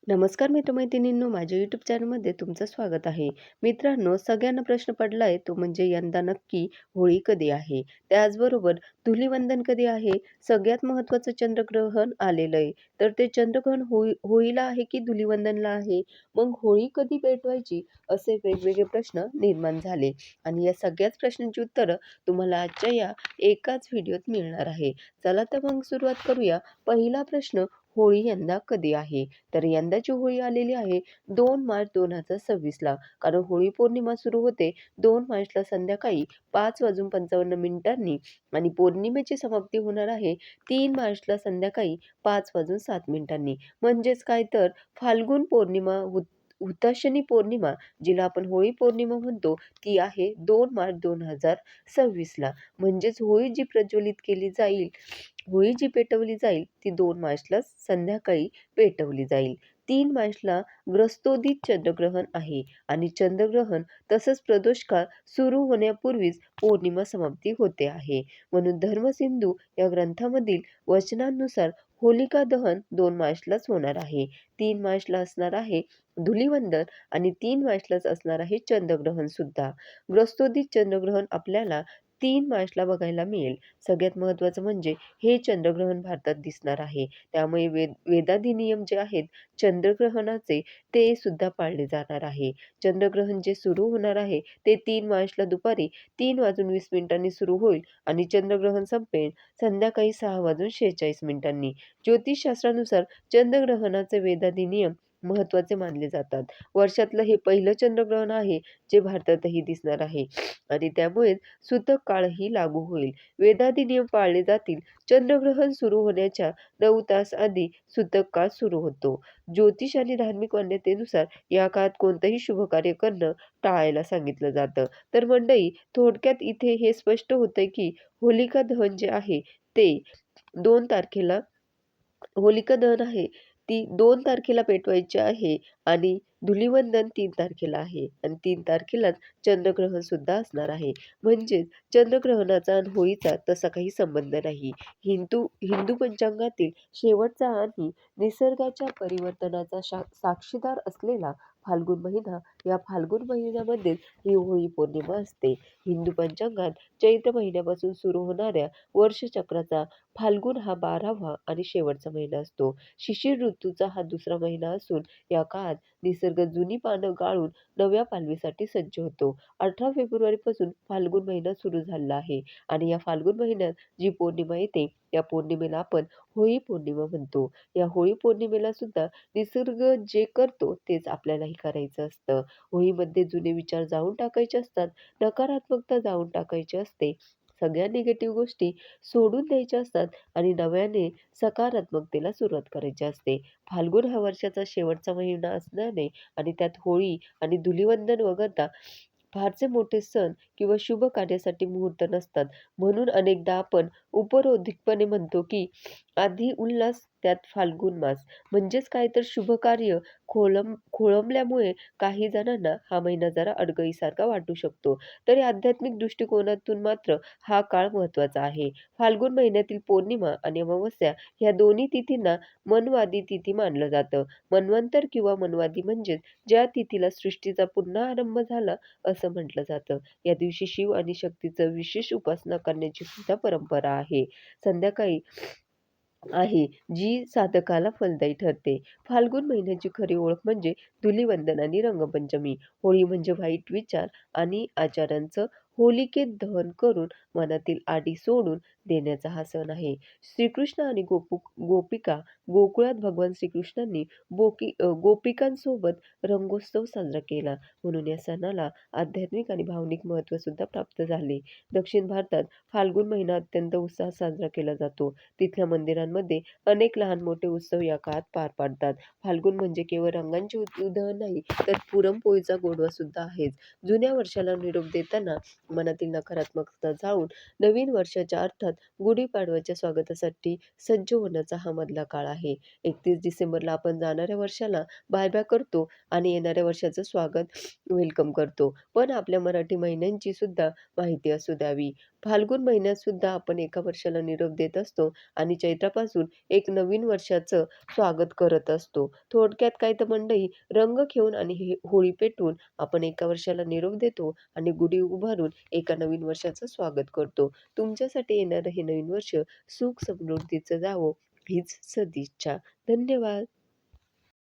नमस्कार मित्रमैत्रिणींनो, माझ्या यूट्यूब चॅनलमध्ये तुमचं स्वागत आहे. मित्रांनो, सगळ्यांना प्रश्न पडलाय तो म्हणजे यंदा नक्की होळी कधी आहे? त्याचबरोबर धुलीवंदन कधी आहे? सगळ्यात महत्त्वाचं चंद्रग्रहण आलेलं आहे. तर ते चंद्रग्रहण होळीला आहे की धुलीवंदनला आहे? मग होळी कधी पेटवायची? असे वेगवेगळे प्रश्न निर्माण झाले आणि या सगळ्याच प्रश्नांची उत्तरं तुम्हाला आजच्या या एकाच व्हिडिओत मिळणार आहे. चला तर मग सुरुवात करूया. पहिला प्रश्न, होळी यंदा कधी आहे? तर यंदाची होळी आलेली आहे 2 मार्च 2026ला. कारण होळी पौर्णिमा सुरू होते 2 मार्चला संध्याकाळी 5:55 आणि पौर्णिमेची समाप्ती होणार आहे 3 मार्चला संध्याकाळी 5:07. म्हणजेच काय तर फाल्गुन पौर्णिमा हुताशनी पौर्णिमा, जिला आपण होळी पौर्णिमा म्हणतो, ती आहे 2 मार्च 2026ला. म्हणजेच होळी जी पेटवली जाईल ती 2 मार्चला संध्याकाळी पेटवली जाईल. 3 मार्चला ग्रस्तोदित चंद्रग्रहण आहे आणि चंद्रग्रहण तसंच प्रदोष काळ सुरू होण्यापूर्वीच पौर्णिमा समाप्ती होते आहे. म्हणून धर्मसिंधू या ग्रंथामधील वचनांनुसार होलिका दहन 2 मार्चलाच होणार आहे. 3 मार्चला असणार आहे धुलिवंदन आणि 3 मार्चलाच असणार आहे चंद्रग्रहण सुद्धा. ग्रस्तोदित चंद्रग्रहण आपल्याला 3 मार्चला बघायला मिळेल. सगळ्यात महत्त्वाचं म्हणजे हे चंद्रग्रहण भारतात दिसणार आहे. त्यामुळे वेदाधी नियम जे आहेत चंद्रग्रहणाचे, ते सुद्धा पाळले जाणार आहे. चंद्रग्रहण जे सुरू होणार आहे ते 3 मार्चला दुपारी 3:20 सुरू होईल आणि चंद्रग्रहण संपेल संध्याकाळी 6:46. ज्योतिषशास्त्रानुसार चंद्रग्रहणाचे वेदाधी नियम महत्त्वाचे मानले जातात. वर्षातलं हे पहिलं चंद्रग्रहण आहे जे भारतातही दिसणार आहे आणि त्यामुळेच सूतक काळही लागू होईल. वेदादी नियम पाळले जातील. चंद्रग्रहण सुरू होण्याच्या 9 तास आधी सूतक काळ सुरू होतो. ज्योतिष आणि धार्मिक मान्यतेनुसार या काळात कोणतंही शुभ कार्य करणं टाळायला सांगितलं जातं. तर मंडळी, थोडक्यात इथे हे स्पष्ट होतंय की होलिका दहन जे आहे ते 2 तारखेला होलिका दहन आहे ती 2 तारखेला पेटवायची आहे आणि धुलिवंदन 3 तारखेला आहे आणि 3 तारखेलाच चंद्रग्रहण सुद्धा असणार आहे. म्हणजेच चंद्रग्रहणाचा आणि होळीचा तसा काही संबंध नाही. हिंदू पंचांगातील शेवटचा आणि निसर्गाच्या परिवर्तनाचा साक्षीदार असलेला फाल्गुन महिना, या फाल्गुन महिन्यामध्येच ही होळी पौर्णिमा असते. हिंदू पंचांगात चैत्र महिन्यापासून सुरू होणाऱ्या वर्षचक्राचा फाल्गुन हा 12वा आणि शेवटचा महिना असतो. शिशिर ऋतूचा हा दुसरा महिना असून या काळात निसर्ग जुनी पानं गाळून नव्या पालवीसाठी सज्ज होतो. 18 फेब्रुवारीपासून फाल्गुन महिना सुरू झाला आहे आणि या फाल्गुन महिन्यात जी पौर्णिमा येते या पौर्णिमेला आपण होळी पौर्णिमा म्हणतो. या होळी पौर्णिमेला सुद्धा निसर्ग जे करतो तेच आपल्यालाही करायचं असतं. होळीमध्ये जुने विचार जाळून टाकायचे असतात, नकारात्मकता जाळून टाकायची असते. सगळ्या निगेटिव्ह गोष्टी सोडून द्यायच्या असतात आणि नव्याने सकारात्मकतेला सुरुवात करायची असते. फाल्गुन हा वर्षाचा शेवटचा महिना असल्याने आणि त्यात होळी आणि धुलिवंदन वगळता फारसे मोठे सण किंवा शुभ कार्यासाठी मुहूर्त नसतात. म्हणून अनेकदा आपण उपरोधिकपणे म्हणतो की आधी उल्हास त्यात फाल्गुन मास. म्हणजेच काय तर शुभ कार्य खोळंबल्यामुळे काही जणांना हा महिना जरा अडगळीसारखा वाटू शकतो. तरी आध्यात्मिक दृष्टिकोनातून मात्र हा काळ महत्त्वाचा आहे. फाल्गुन महिन्यातील पौर्णिमा आणि अमावस्या ह्या दोन्ही तिथींना मनवादी तिथी मानलं जातं. मन्वंतर किंवा मनवादी म्हणजेच ज्या तिथीला सृष्टीचा पुन्हा आरंभ झाला असं म्हटलं जातं. या दिवशी शिव आणि शक्तीचं विशेष उपासना करण्याची सुद्धा परंपरा आहे. संध्याकाळी आहे, जी साधकाला फलदायी ठरते. फाल्गुन महिन्याची खरी ओळख म्हणजे धुलिवंदन आणि रंगपंचमी. होळी म्हणजे वाईट विचार आणि आचारांचं होलिकेत दहन करून मनातील आडी सोडून देण्याचा हा सण आहे. श्रीकृष्ण आणि गोपिका गोकुळात भगवान श्रीकृष्णांनी गोपिकांसोबत रंगोत्सव साजरा केला. म्हणून या सणाला आध्यात्मिक आणि भावनिक महत्त्व सुद्धा प्राप्त झाले. दक्षिण भारतात फाल्गुन महिना अत्यंत उत्साहात साजरा केला जातो. तिथल्या मंदिरांमध्ये अनेक लहान-मोठे उत्सव या काळात पार पडतात. फाल्गुन म्हणजे केवळ रंगांचे उधळण नाही, तर पुरणपोळीचा गोडवा सुद्धा आहेच. जुन्या वर्षाला निरोप देताना मनातील नकारात्मकता जाळून नवीन वर्षाच्या अर्थात गुढीपाडव्याच्या स्वागतासाठी सज्ज होण्याचा हा मधला काळ आहे. 31 डिसेंबरला आपण जाणाऱ्या वर्षाला बाय-बाय करतो आणि येणाऱ्या वर्षाचं वेलकम करतो. पण आपल्या मराठी महिन्यांची सुद्धा माहिती असू द्यावी. फाल्गुन महिन्यात सुद्धा आपण एका वर्षाला निरोप देत असतो आणि चैत्रापासून एक नवीन वर्षाचं स्वागत करत असतो. थोडक्यात काय तर मंडळी, रंग घेऊन आणि होळी पेटवून आपण एका वर्षाला निरोप देतो आणि गुढी उभारून एका नवीन वर्षाचं स्वागत करतो. तुमच्यासाठी येणारं हे नवीन वर्ष सुख समृद्धीचं जावो हीच सदिच्छा. धन्यवाद.